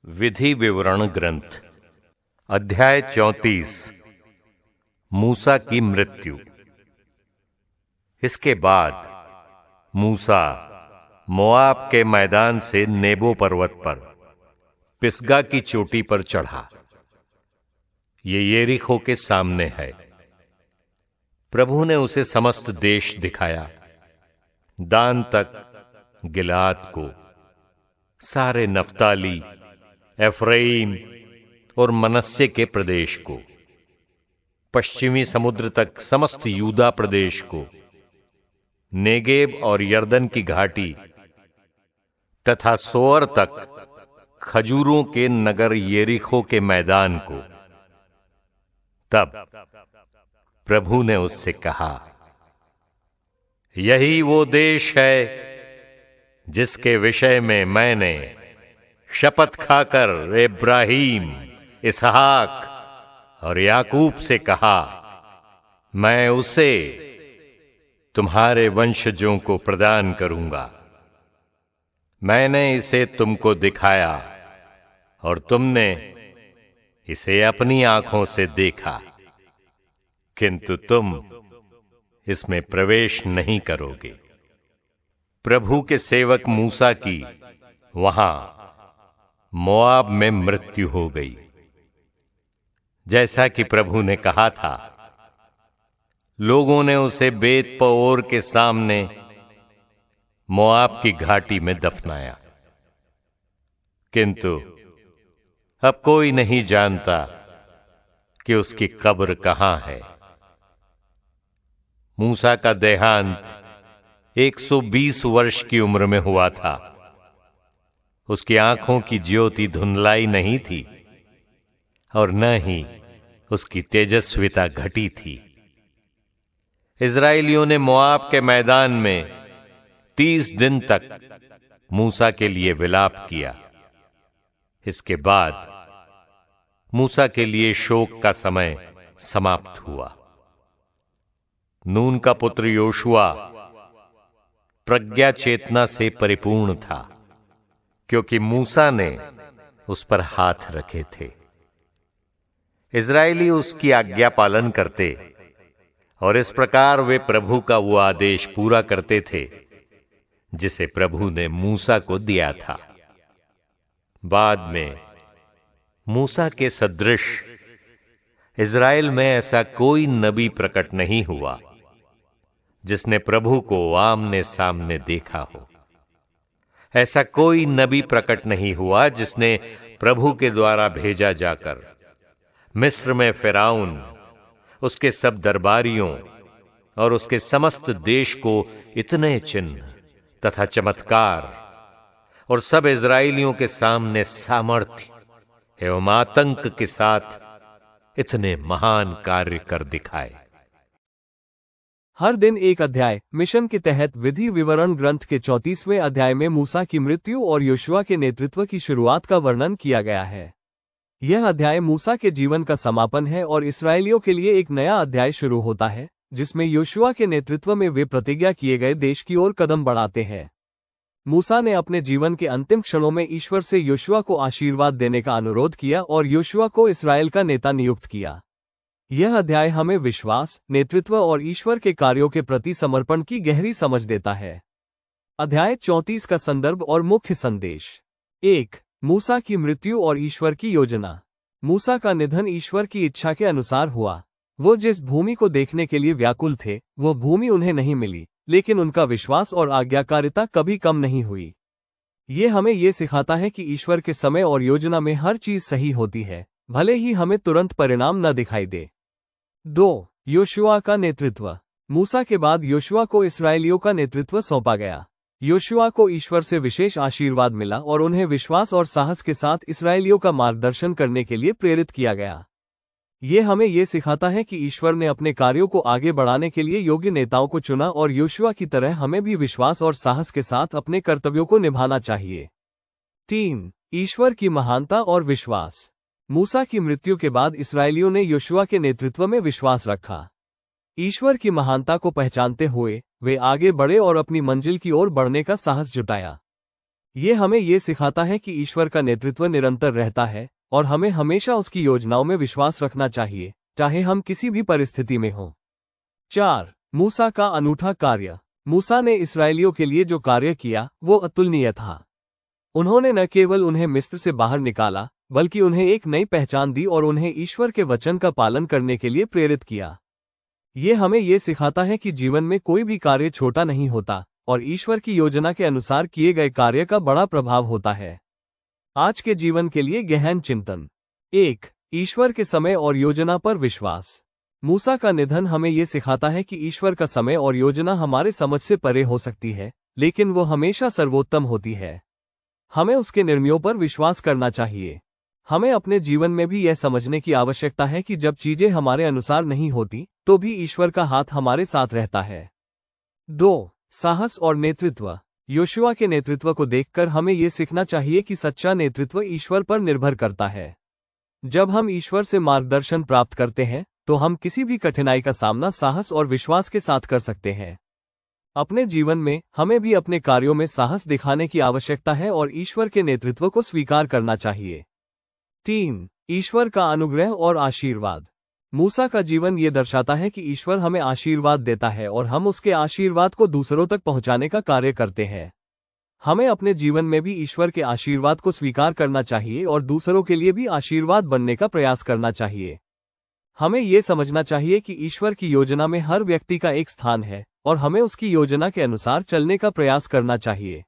विधि विवरण ग्रंथ अध्याय 34 मूसा की मृत्यु। इसके बाद मूसा मोआब के मैदान से नेबो पर्वत पर पिसगा की चोटी पर चढ़ा। ये यरीहो के सामने है। प्रभु ने उसे समस्त देश दिखाया, दान तक गिलाद को, सारे नफ्ताली, एफ्राइम और मनस्से के प्रदेश को, पश्चिमी समुद्र तक समस्त यूदा प्रदेश को, नेगेब और यर्दन की घाटी तथा सोअर तक खजूरों के नगर यरीहो के मैदान को। तब प्रभु ने उससे कहा, यही वो देश है जिसके विषय में मैंने शपथ खाकर इब्राहीम, इसहाक और याकूब से कहा, मैं उसे तुम्हारे वंशजों को प्रदान करूंगा। मैंने इसे तुमको दिखाया और तुमने इसे अपनी आंखों से देखा, किंतु तुम इसमें प्रवेश नहीं करोगे। प्रभु के सेवक मूसा की वहां मोआब में मृत्यु हो गई, जैसा कि प्रभु ने कहा था। लोगों ने उसे बेत पओर के सामने मोआब की घाटी में दफनाया, किंतु अब कोई नहीं जानता कि उसकी कब्र कहां है। मूसा का देहांत 120 वर्ष की उम्र में हुआ था। उसकी आंखों की ज्योति धुंधलाई नहीं थी और न ही उसकी तेजस्विता घटी थी। इस्राएलियों ने मोआब के मैदान में 30 दिन तक मूसा के लिए विलाप किया। इसके बाद मूसा के लिए शोक का समय समाप्त हुआ। नून का पुत्र योशुआ प्रज्ञा चेतना से परिपूर्ण था, क्योंकि मूसा ने उस पर हाथ रखे थे। इस्राएली उसकी आज्ञा पालन करते और इस प्रकार वे प्रभु का वो आदेश पूरा करते थे जिसे प्रभु ने मूसा को दिया था। बाद में मूसा के सदृश इस्राएल में ऐसा कोई नबी प्रकट नहीं हुआ जिसने प्रभु को आमने सामने देखा हो। ऐसा कोई नबी प्रकट नहीं हुआ जिसने प्रभु के द्वारा भेजा जाकर मिस्र में फिरौन, उसके सब दरबारियों और उसके समस्त देश को इतने चिन्ह तथा चमत्कार और सब इस्राएलियों के सामने सामर्थ्य एवं आतंक के साथ इतने महान कार्य कर दिखाए। हर दिन एक अध्याय मिशन के तहत विधि विवरण ग्रंथ के 34वें अध्याय में मूसा की मृत्यु और योशुआ के नेतृत्व की शुरुआत का वर्णन किया गया है। यह अध्याय मूसा के जीवन का समापन है और इस्राएलियों के लिए एक नया अध्याय शुरू होता है, जिसमें योशुआ के नेतृत्व में वे प्रतिज्ञा किए गए देश की ओर कदम बढ़ाते हैं। मूसा ने अपने जीवन के अंतिम क्षणों में ईश्वर से योशुआ को आशीर्वाद देने का अनुरोध किया और योशुआ को इस्राएल का नेता नियुक्त किया। यह अध्याय हमें विश्वास, नेतृत्व और ईश्वर के कार्यों के प्रति समर्पण की गहरी समझ देता है। अध्याय 34 का संदर्भ और मुख्य संदेश। 1. मूसा की मृत्यु और ईश्वर की योजना। मूसा का निधन ईश्वर की इच्छा के अनुसार हुआ। वो जिस भूमि को देखने के लिए व्याकुल थे, वो भूमि उन्हें नहीं मिली, लेकिन उनका विश्वास और आज्ञाकारिता कभी कम नहीं हुई। ये हमें ये सिखाता है कि ईश्वर के समय और योजना में हर चीज सही होती है, भले ही हमें तुरंत परिणाम न दिखाई दे। 2. योशुआ का नेतृत्व। मूसा के बाद योशुआ को इस्राएलियों का नेतृत्व सौंपा गया। योशुआ को ईश्वर से विशेष आशीर्वाद मिला और उन्हें विश्वास और साहस के साथ इस्राएलियों का मार्गदर्शन करने के लिए प्रेरित किया गया। ये हमें ये सिखाता है कि ईश्वर ने अपने कार्यों को आगे बढ़ाने के लिए योग्य नेताओं को चुना और योशुआ की तरह हमें भी विश्वास और साहस के साथ अपने कर्तव्यों को निभाना चाहिए। 3. ईश्वर की महानता और विश्वास। मूसा की मृत्यु के बाद इस्राएलियों ने योशुआ के नेतृत्व में विश्वास रखा। ईश्वर की महानता को पहचानते हुए वे आगे बढ़े और अपनी मंजिल की ओर बढ़ने का साहस जुटाया। ये हमें ये सिखाता है कि ईश्वर का नेतृत्व निरंतर रहता है और हमें हमेशा उसकी योजनाओं में विश्वास रखना चाहिए, चाहे हम किसी भी परिस्थिति में हों। 4. मूसा का अनूठा कार्य। मूसा ने इस्राएलियों के लिए जो कार्य किया वो अतुलनीय था। उन्होंने न केवल उन्हें मिस्र से बाहर निकाला, बल्कि उन्हें एक नई पहचान दी और उन्हें ईश्वर के वचन का पालन करने के लिए प्रेरित किया। ये हमें ये सिखाता है कि जीवन में कोई भी कार्य छोटा नहीं होता और ईश्वर की योजना के अनुसार किए गए कार्य का बड़ा प्रभाव होता है। आज के जीवन के लिए गहन चिंतन। 1. ईश्वर के समय और योजना पर विश्वास। मूसा का निधन हमें ये सिखाता है कि ईश्वर का समय और योजना हमारे समझ से परे हो सकती है, लेकिन वो हमेशा सर्वोत्तम होती है। हमें उसके निर्णयों पर विश्वास करना चाहिए। हमें अपने जीवन में भी यह समझने की आवश्यकता है कि जब चीजें हमारे अनुसार नहीं होती, तो भी ईश्वर का हाथ हमारे साथ रहता है। 2. साहस और नेतृत्व। योशुआ के नेतृत्व को देखकर हमें यह सीखना चाहिए कि सच्चा नेतृत्व ईश्वर पर निर्भर करता है। जब हम ईश्वर से मार्गदर्शन प्राप्त करते हैं, तो हम किसी भी कठिनाई का सामना साहस और विश्वास के साथ कर सकते हैं। अपने जीवन में हमें भी अपने कार्यों में साहस दिखाने की आवश्यकता है और ईश्वर के नेतृत्व को स्वीकार करना चाहिए। 3. ईश्वर का अनुग्रह और आशीर्वाद। मूसा का जीवन ये दर्शाता है कि ईश्वर हमें आशीर्वाद देता है और हम उसके आशीर्वाद को दूसरों तक पहुंचाने का कार्य करते हैं। हमें अपने जीवन में भी ईश्वर के आशीर्वाद को स्वीकार करना चाहिए और दूसरों के लिए भी आशीर्वाद बनने का प्रयास करना चाहिए। हमें ये समझना चाहिए कि ईश्वर की योजना में हर व्यक्ति का एक स्थान है और हमें उसकी योजना के अनुसार चलने का प्रयास करना चाहिए।